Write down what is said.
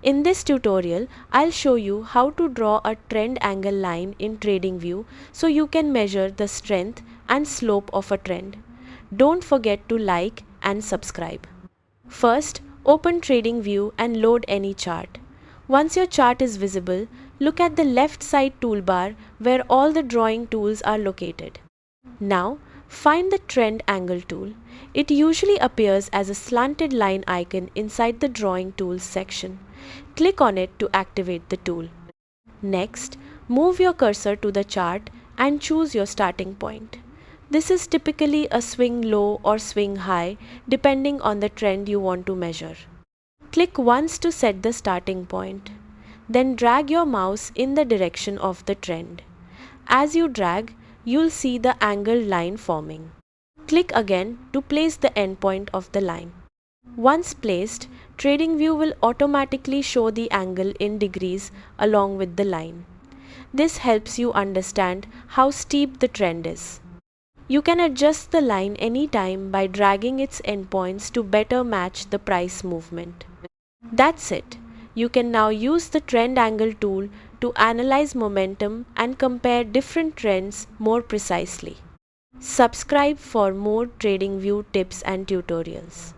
In this tutorial, I'll show you how to draw a trend angle line in TradingView so you can measure the strength and slope of a trend. Don't forget to like and subscribe. First, open TradingView and load any chart. Once your chart is visible, look at the left side toolbar where all the drawing tools are located. Now, find the trend angle tool. It usually appears as a slanted line icon inside the drawing tools section. Click on it to activate the tool. Next, move your cursor to the chart and choose your starting point. This is typically a swing low or swing high depending on the trend you want to measure. Click once to set the starting point. Then drag your mouse in the direction of the trend. As you drag, you'll see the angled line forming. Click again to place the endpoint of the line. Once placed, TradingView will automatically show the angle in degrees along with the line. This helps you understand how steep the trend is. You can adjust the line anytime by dragging its endpoints to better match the price movement. That's it. You can now use the trend angle tool to analyze momentum and compare different trends more precisely. Subscribe for more TradingView tips and tutorials.